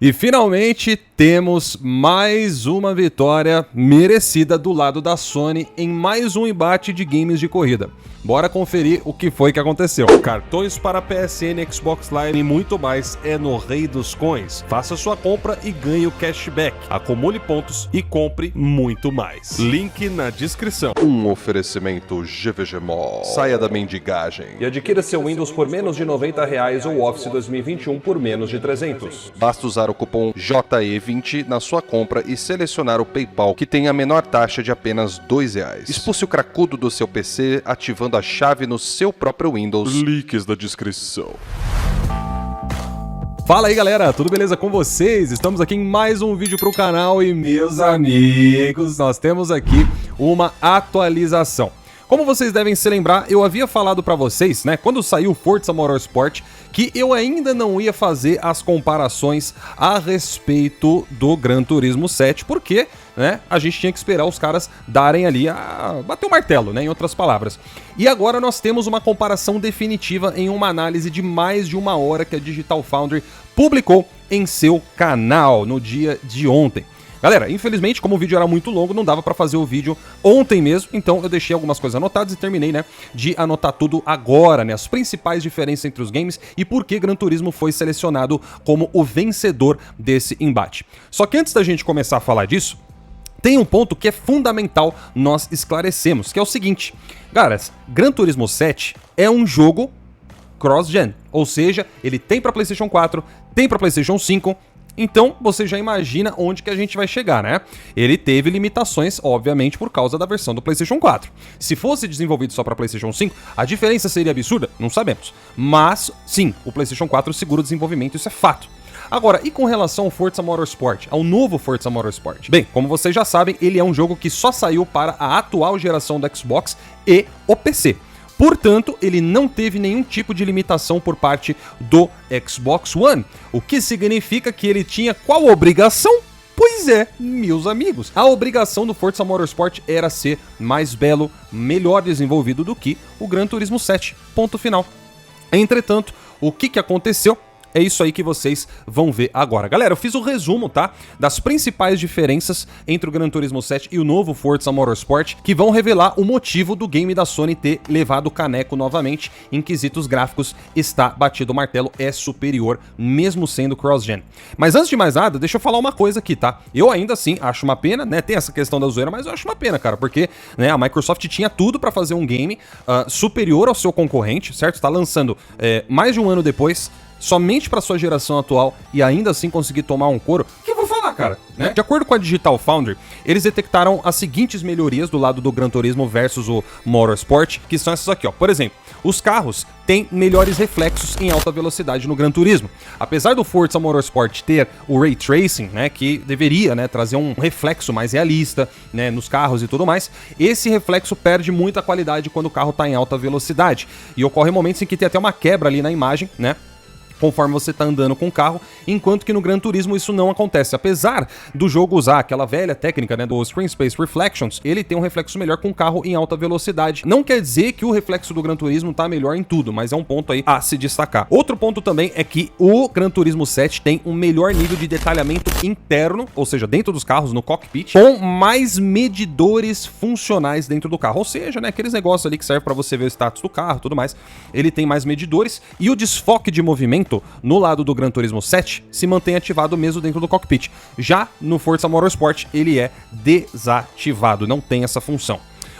E finalmente temos mais uma vitória merecida do lado da Sony em mais um embate de games de corrida. Bora conferir o que foi que aconteceu. Cartões para PSN, Xbox Live e muito mais é no Rei dos Coins. Faça sua compra e ganhe o cashback. Acumule pontos e compre muito mais. Link na descrição. Um oferecimento GVG Mall. Saia da mendigagem. E adquira seu Windows por menos de R$90 ou Office 2021 por menos de 300. Basta usar o cupom JE20 na sua compra e selecionar o PayPal, que tem a menor taxa de apenas R$2. Expulse o cracudo do seu PC ativando a chave no seu próprio Windows. Links da descrição. Fala aí galera, tudo beleza com vocês? Estamos aqui em mais um vídeo pro canal e meus amigos, nós temos aqui uma atualização. Como vocês devem se lembrar, eu havia falado pra vocês, né, quando saiu Forza Motorsport, que eu ainda não ia fazer as comparações a respeito do Gran Turismo 7, porque, né, a gente tinha que esperar os caras darem ali bater o martelo, né, em outras palavras. E agora nós temos uma comparação definitiva em uma análise de mais de uma hora que a Digital Foundry publicou em seu canal no dia de ontem. Galera, infelizmente, como o vídeo era muito longo, não dava pra fazer o vídeo ontem mesmo, então eu deixei algumas coisas anotadas e terminei, né, de anotar tudo agora, né, as principais diferenças entre os games e por que Gran Turismo foi selecionado como o vencedor desse embate. Só que antes da gente começar a falar disso, tem um ponto que é fundamental nós esclarecemos, que é o seguinte, caras, Gran Turismo 7 é um jogo cross-gen, ou seja, ele tem pra PlayStation 4, tem pra PlayStation 5, então, você já imagina onde que a gente vai chegar, né? Ele teve limitações, obviamente, por causa da versão do PlayStation 4. Se fosse desenvolvido só para PlayStation 5, a diferença seria absurda? Não sabemos. Mas, sim, o PlayStation 4 segura o desenvolvimento, isso é fato. Agora, e com relação ao Forza Motorsport, ao novo Forza Motorsport? Bem, como vocês já sabem, ele é um jogo que só saiu para a atual geração do Xbox e o PC. Portanto, ele não teve nenhum tipo de limitação por parte do Xbox One, o que significa que ele tinha qual obrigação? Pois é, meus amigos, a obrigação do Forza Motorsport era ser mais belo, melhor desenvolvido do que o Gran Turismo 7, ponto final. Entretanto, o que aconteceu? É isso aí que vocês vão ver agora. Galera, eu fiz o resumo, tá? Das principais diferenças entre o Gran Turismo 7 e o novo Forza Motorsport, que vão revelar o motivo do game da Sony ter levado o caneco novamente. Em quesitos gráficos, está batido o martelo, é superior, mesmo sendo cross-gen. Mas antes de mais nada, deixa eu falar uma coisa aqui, tá? Eu ainda assim acho uma pena, né? Tem essa questão da zoeira, mas eu acho uma pena, cara, porque, né, a Microsoft tinha tudo pra fazer um game superior ao seu concorrente, certo? Tá lançando mais de um ano depois, somente para sua geração atual e ainda assim conseguir tomar um couro. O que eu vou falar, cara? Né? De acordo com a Digital Foundry, eles detectaram as seguintes melhorias do lado do Gran Turismo versus o Motorsport, que são essas aqui, ó. Por exemplo, os carros têm melhores reflexos em alta velocidade no Gran Turismo. Apesar do Forza Motorsport ter o Ray Tracing, né, que deveria, né, trazer um reflexo mais realista, né, nos carros e tudo mais, esse reflexo perde muita qualidade quando o carro está em alta velocidade. E ocorre momentos em que tem até uma quebra ali na imagem, né, conforme você tá andando com o carro, enquanto que no Gran Turismo isso não acontece. Apesar do jogo usar aquela velha técnica, né, do Screen Space Reflections, ele tem um reflexo melhor com o carro em alta velocidade. Não quer dizer que o reflexo do Gran Turismo tá melhor em tudo, mas é um ponto aí a se destacar. Outro ponto também é que o Gran Turismo 7 tem um melhor nível de detalhamento interno, ou seja, dentro dos carros, no cockpit, com mais medidores funcionais dentro do carro. Ou seja, né, aqueles negócios ali que servem para você ver o status do carro e tudo mais, ele tem mais medidores e o desfoque de movimento no lado do Gran Turismo 7 se mantém ativado mesmo dentro do cockpit. Já no Forza Motorsport ele é desativado, não tem essa função.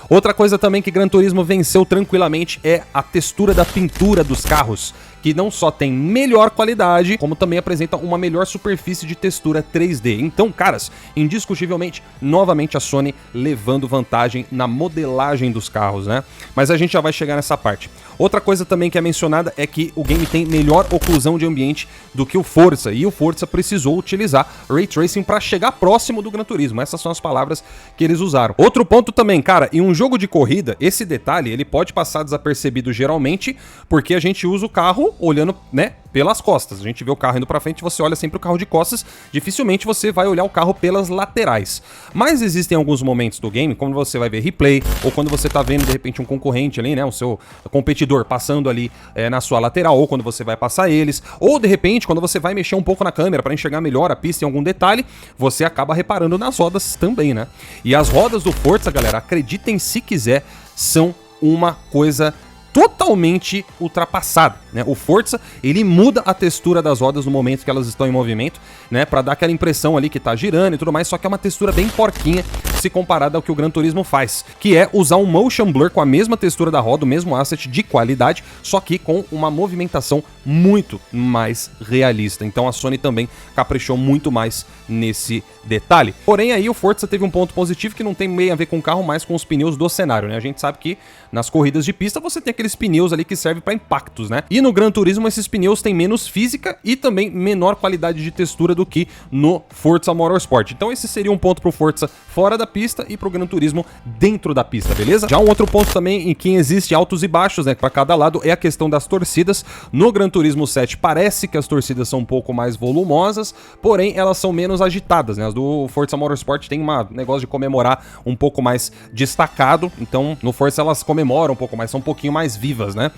Outra coisa também que Gran Turismo venceu tranquilamente é a textura da pintura dos carros, que não só tem melhor qualidade, como também apresenta uma melhor superfície de textura 3D. Então, caras, indiscutivelmente, novamente a Sony levando vantagem na modelagem dos carros, né? Mas a gente já vai chegar nessa parte. Outra coisa também que é mencionada é que o game tem melhor oclusão de ambiente do que o Forza, e o Forza precisou utilizar Ray Tracing para chegar próximo do Gran Turismo. Essas são as palavras que eles usaram. Outro ponto também, cara, em um jogo de corrida, esse detalhe ele pode passar desapercebido geralmente, porque a gente usa o carro carro olhando, né, pelas costas. A gente vê o carro indo pra frente, você olha sempre o carro de costas, dificilmente você vai olhar o carro pelas laterais. Mas existem alguns momentos do game, quando você vai ver replay, ou quando você tá vendo de repente um concorrente ali, né, o seu competidor passando ali na sua lateral, ou quando você vai passar eles, ou de repente quando você vai mexer um pouco na câmera para enxergar melhor a pista em algum detalhe, você acaba reparando nas rodas também, né? E as rodas do Forza, galera, acreditem se quiser, são uma coisa totalmente ultrapassada, né? O Forza, ele muda a textura das rodas no momento que elas estão em movimento, né? Pra dar aquela impressão ali que tá girando e tudo mais, só que é uma textura bem porquinha se comparada ao que o Gran Turismo faz, que é usar um motion blur com a mesma textura da roda, o mesmo asset de qualidade, só que com uma movimentação muito mais realista. Então a Sony também caprichou muito mais nesse detalhe. Porém, aí o Forza teve um ponto positivo que não tem meio a ver com o carro, mas com os pneus do cenário, né? A gente sabe que nas corridas de pista você tem aqueles pneus ali que servem para impactos, né? E no Gran Turismo esses pneus têm menos física e também menor qualidade de textura do que no Forza Motorsport. Então esse seria um ponto pro Forza fora da pista e pro Gran Turismo dentro da pista, beleza? Já um outro ponto também em que existe altos e baixos, né, para cada lado, é a questão das torcidas. No Gran Turismo 7 parece que as torcidas são um pouco mais volumosas, porém elas são menos agitadas, né? As do Forza Motorsport tem um negócio de comemorar um pouco mais destacado, então no Forza elas comemoram um pouco mais, são um pouquinho mais vivas, né?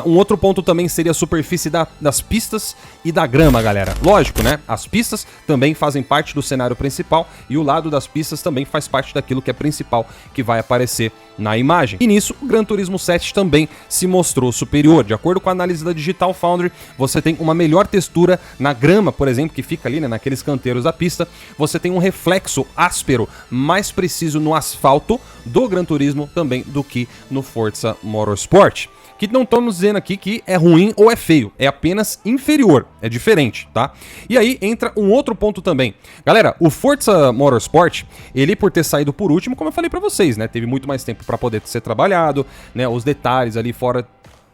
Um outro ponto também seria a superfície das pistas e da grama, galera. Lógico, né? As pistas também fazem parte do cenário principal e o lado das pistas também faz parte daquilo que é principal que vai aparecer na imagem. E nisso, o Gran Turismo 7 também se mostrou superior. De acordo com a análise da Digital Foundry, você tem uma melhor textura na grama, por exemplo, que fica ali, né, naqueles canteiros da pista. Você tem um reflexo áspero, mais preciso no asfalto do Gran Turismo também do que no Forza Motorsport. Que não estamos dizendo aqui que é ruim ou é feio, é apenas inferior, é diferente, tá? E aí entra um outro ponto também. Galera, o Forza Motorsport, ele por ter saído por último, como eu falei pra vocês, né? Teve muito mais tempo pra poder ser trabalhado, né? Os detalhes ali fora...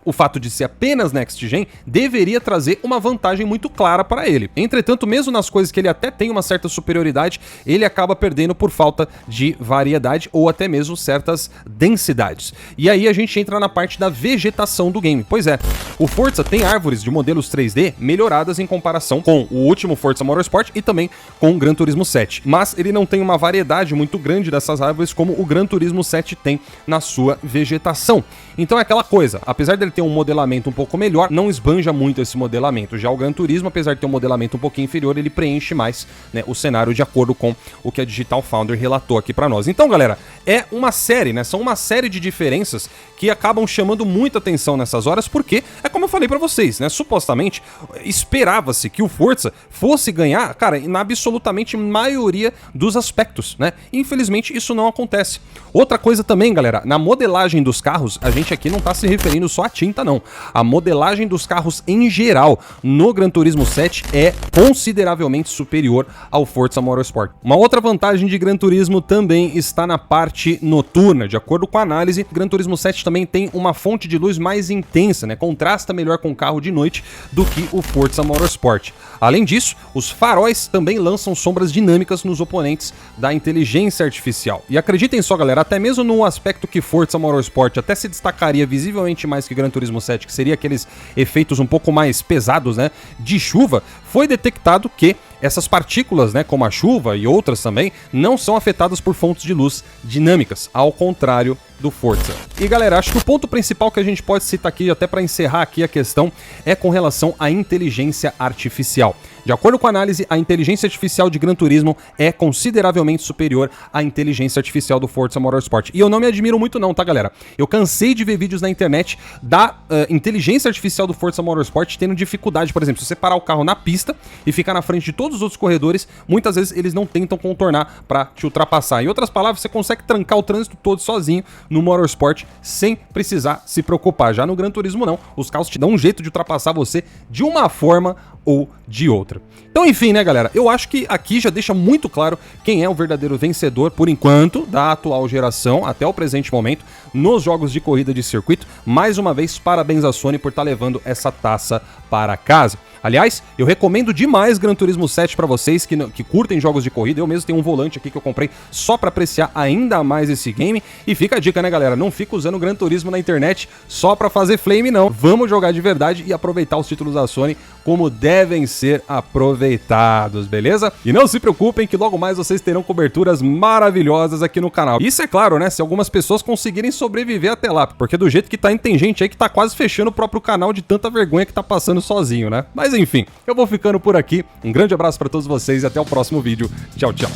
O fato de ser apenas Next Gen deveria trazer uma vantagem muito clara para ele. Entretanto, mesmo nas coisas que ele até tem uma certa superioridade, ele acaba perdendo por falta de variedade ou até mesmo certas densidades. E aí a gente entra na parte da vegetação do game. Pois é, o Forza tem árvores de modelos 3D melhoradas em comparação com o último Forza Motorsport e também com o Gran Turismo 7. Mas ele não tem uma variedade muito grande dessas árvores como o Gran Turismo 7 tem na sua vegetação. Então é aquela coisa, apesar dele ter um modelamento um pouco melhor, não esbanja muito esse modelamento. Já o Gran Turismo, apesar de ter um modelamento um pouquinho inferior, ele preenche mais, né, o cenário de acordo com o que a Digital Foundry relatou aqui pra nós. Então, galera, é uma série, né? São uma série de diferenças que acabam chamando muita atenção nessas horas, porque é como eu falei pra vocês, né? Supostamente, esperava-se que o Forza fosse ganhar, cara, na absolutamente maioria dos aspectos, né? Infelizmente, isso não acontece. Outra coisa também, galera, na modelagem dos carros, a gente aqui não tá se referindo só a tinta, não. A modelagem dos carros em geral no Gran Turismo 7 é consideravelmente superior ao Forza Motorsport. Uma outra vantagem de Gran Turismo também está na parte noturna. De acordo com a análise, Gran Turismo 7 também tem uma fonte de luz mais intensa, né? Contrasta melhor com o carro de noite do que o Forza Motorsport. Além disso, os faróis também lançam sombras dinâmicas nos oponentes da inteligência artificial. E acreditem só, galera, até mesmo no aspecto que Forza Motorsport até se destacaria visivelmente mais que Gran Turismo 7, que seria aqueles efeitos um pouco mais pesados, né, de chuva, foi detectado que essas partículas, né, como a chuva e outras também, não são afetadas por fontes de luz dinâmicas, ao contrário do Forza. E galera, acho que o ponto principal que a gente pode citar aqui, até para encerrar aqui a questão, é com relação à inteligência artificial. De acordo com a análise, a inteligência artificial de Gran Turismo é consideravelmente superior à inteligência artificial do Forza Motorsport. E eu não me admiro muito não, tá, galera? Eu cansei de ver vídeos na internet da inteligência artificial do Forza Motorsport tendo dificuldade. Por exemplo, se você parar o carro na pista e ficar na frente de todos os outros corredores, muitas vezes eles não tentam contornar para te ultrapassar. Em outras palavras, você consegue trancar o trânsito todo sozinho no Motorsport sem precisar se preocupar. Já no Gran Turismo não, os carros te dão um jeito de ultrapassar você de uma forma ou de outra. Então, enfim, né, galera? Eu acho que aqui já deixa muito claro quem é o verdadeiro vencedor, por enquanto, da atual geração, até o presente momento, nos jogos de corrida de circuito. Mais uma vez, parabéns à Sony por estar levando essa taça para casa. Aliás, eu recomendo demais Gran Turismo 7 para vocês que curtem jogos de corrida. Eu mesmo tenho um volante aqui que eu comprei só para apreciar ainda mais esse game. E fica a dica, né, galera? Não fica usando Gran Turismo na internet só para fazer flame, não. Vamos jogar de verdade e aproveitar os títulos da Sony como devem ser aproveitados, beleza? E não se preocupem que logo mais vocês terão coberturas maravilhosas aqui no canal. Isso é claro, né? Se algumas pessoas conseguirem sobreviver até lá, porque do jeito que tá indo, tem gente aí que tá quase fechando o próprio canal de tanta vergonha que tá passando sozinho, né? Mas enfim, eu vou ficando por aqui. Um grande abraço pra todos vocês e até o próximo vídeo. Tchau, tchau.